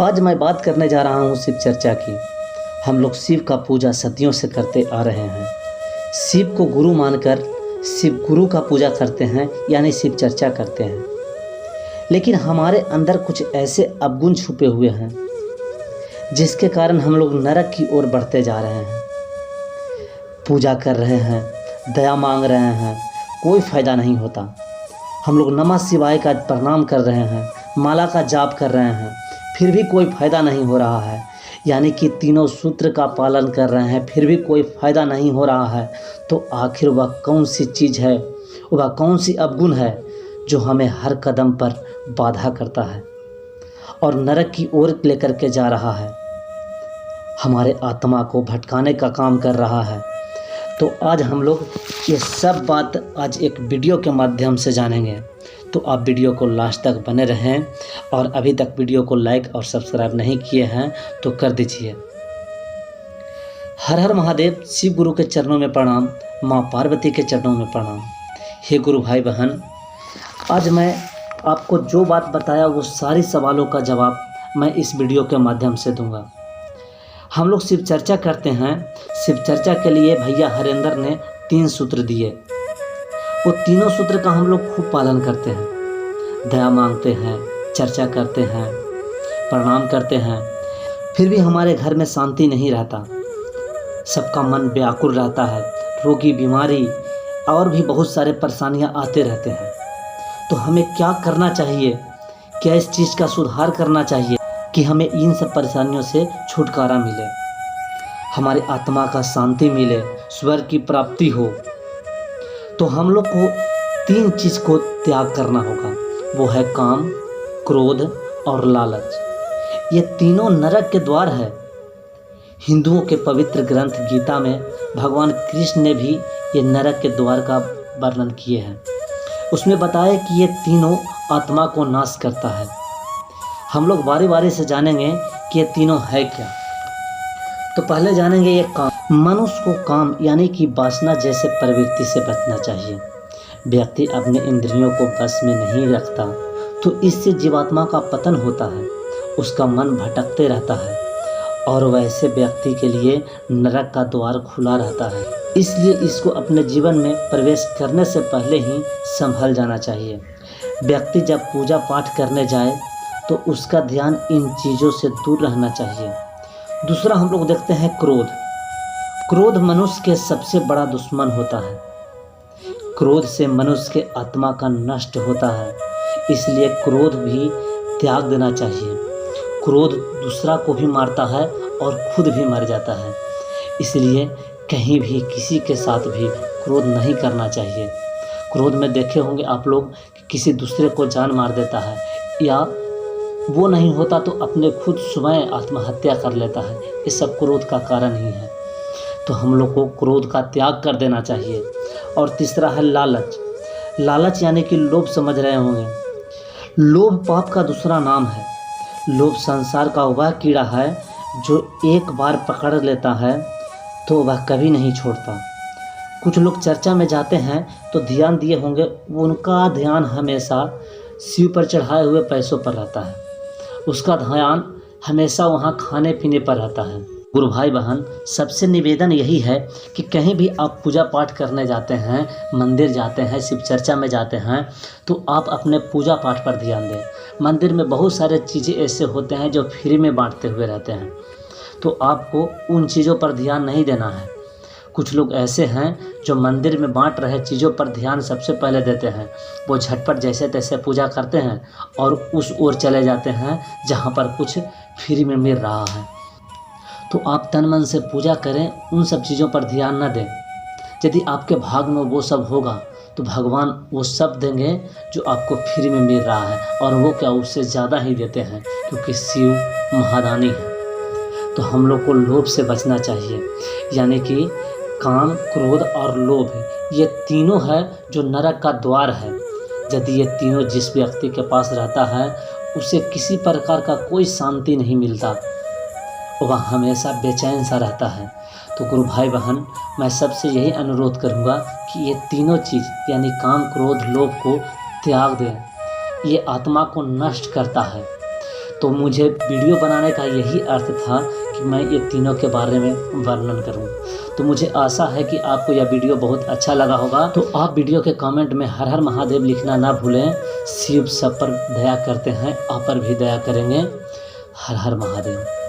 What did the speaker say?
आज मैं बात करने जा रहा हूँ शिव चर्चा की। हम लोग शिव का पूजा सदियों से करते आ रहे हैं। शिव को गुरु मानकर शिव गुरु का पूजा करते हैं, यानी शिव चर्चा करते हैं। लेकिन हमारे अंदर कुछ ऐसे अवगुण छुपे हुए हैं जिसके कारण हम लोग नरक की ओर बढ़ते जा रहे हैं। पूजा कर रहे हैं, दया मांग रहे हैं, कोई फ़ायदा नहीं होता। हम लोग नमः शिवाय का प्रणाम कर रहे हैं, माला का जाप कर रहे हैं, फिर भी कोई फ़ायदा नहीं हो रहा है। यानी कि तीनों सूत्र का पालन कर रहे हैं, फिर भी कोई फ़ायदा नहीं हो रहा है। तो आखिर वह कौन सी चीज़ है, वह कौन सी अवगुण है जो हमें हर कदम पर बाधा करता है और नरक की ओर लेकर के जा रहा है, हमारे आत्मा को भटकाने का काम कर रहा है। तो आज हम लोग ये सब बात आज एक वीडियो के माध्यम से जानेंगे। तो आप वीडियो को लास्ट तक बने रहें, और अभी तक वीडियो को लाइक और सब्सक्राइब नहीं किए हैं तो कर दीजिए। हर हर महादेव। शिव गुरु के चरणों में प्रणाम, माँ पार्वती के चरणों में प्रणाम। हे गुरु भाई बहन, आज मैं आपको जो बात बताया वो सारी सवालों का जवाब मैं इस वीडियो के माध्यम से दूंगा। हम लोग शिव चर्चा करते हैं। शिव चर्चा के लिए भैया हरेंद्र ने 3 सूत्र दिए। वो तीनों सूत्र का हम लोग खूब पालन करते हैं, दया मांगते हैं, चर्चा करते हैं, प्रणाम करते हैं, फिर भी हमारे घर में शांति नहीं रहता। सबका मन व्याकुल रहता है, रोगी, बीमारी और भी बहुत सारे परेशानियां आते रहते हैं। तो हमें क्या करना चाहिए, क्या इस चीज़ का सुधार करना चाहिए कि हमें इन सब परेशानियों से छुटकारा मिले, हमारी आत्मा का शांति मिले, स्वर्ग की प्राप्ति हो। तो हम लोग को 3 चीज़ को त्याग करना होगा। वो है काम, क्रोध और लालच। ये तीनों नरक के द्वार है। हिंदुओं के पवित्र ग्रंथ गीता में भगवान कृष्ण ने भी ये नरक के द्वार का वर्णन किए हैं। उसमें बताया कि ये तीनों आत्मा को नाश करता है। हम लोग बारी बारी से जानेंगे कि ये तीनों है क्या। तो पहले जानेंगे ये काम। मनुष्य को काम यानी कि वासना जैसे प्रवृत्ति से बचना चाहिए। व्यक्ति अपने इंद्रियों को बस में नहीं रखता तो इससे जीवात्मा का पतन होता है, उसका मन भटकते रहता है और वैसे व्यक्ति के लिए नरक का द्वार खुला रहता है। इसलिए इसको अपने जीवन में प्रवेश करने से पहले ही संभल जाना चाहिए। व्यक्ति जब पूजा पाठ करने जाए तो उसका ध्यान इन चीज़ों से दूर रहना चाहिए। दूसरा हम लोग देखते हैं क्रोध। क्रोध मनुष्य के सबसे बड़ा दुश्मन होता है। क्रोध से मनुष्य के आत्मा का नष्ट होता है, इसलिए क्रोध भी त्याग देना चाहिए। क्रोध दूसरा को भी मारता है और खुद भी मर जाता है, इसलिए कहीं भी किसी के साथ भी क्रोध नहीं करना चाहिए। क्रोध में देखे होंगे आप लोग कि किसी दूसरे को जान मार देता है, या वो नहीं होता तो अपने खुद स्वयं आत्महत्या कर लेता है। ये सब क्रोध का कारण ही है। तो हम लोग को क्रोध का त्याग कर देना चाहिए। और तीसरा है लालच। लालच यानी कि लोभ समझ रहे होंगे। लोभ पाप का दूसरा नाम है। लोभ संसार का वह कीड़ा है जो एक बार पकड़ लेता है तो वह कभी नहीं छोड़ता। कुछ लोग चर्चा में जाते हैं तो ध्यान दिए होंगे, उनका ध्यान हमेशा शिव पर चढ़ाए हुए पैसों पर रहता है, उसका ध्यान हमेशा वहाँ खाने पीने पर रहता है। गुरु भाई बहन, सबसे निवेदन यही है कि कहीं भी आप पूजा पाठ करने जाते हैं, मंदिर जाते हैं, शिव चर्चा में जाते हैं, तो आप अपने पूजा पाठ पर ध्यान दें। मंदिर में बहुत सारे चीज़ें ऐसे होते हैं जो फ्री में बांटते हुए रहते हैं, तो आपको उन चीज़ों पर ध्यान नहीं देना है। कुछ लोग ऐसे हैं जो मंदिर में बांट रहे चीज़ों पर ध्यान सबसे पहले देते हैं। वो झटपट जैसे तैसे पूजा करते हैं और उस ओर चले जाते हैं जहाँ पर कुछ फ्री में मिल रहा है। तो आप तन मन से पूजा करें, उन सब चीज़ों पर ध्यान न दें। यदि आपके भाग में वो सब होगा तो भगवान वो सब देंगे जो आपको फ्री में मिल रहा है, और वो क्या उससे ज़्यादा ही देते हैं, क्योंकि शिव महादानी है। तो हम लोग को लोभ से बचना चाहिए, यानी कि काम, क्रोध और लोभ, ये तीनों है जो नरक का द्वार है। यदि ये तीनों जिस व्यक्ति के पास रहता है उसे किसी प्रकार का कोई शांति नहीं मिलता, वह हमेशा बेचैन सा रहता है। तो गुरु भाई बहन, मैं सबसे यही अनुरोध करूँगा कि ये तीनों चीज़ यानी काम, क्रोध, लोभ को त्याग दें। ये आत्मा को नष्ट करता है। तो मुझे वीडियो बनाने का यही अर्थ था कि मैं ये तीनों के बारे में वर्णन करूं। तो मुझे आशा है कि आपको यह वीडियो बहुत अच्छा लगा होगा। तो आप वीडियो के कमेंट में हर हर महादेव लिखना ना भूलें। शिव सब पर दया करते हैं, आप पर भी दया करेंगे। हर हर महादेव।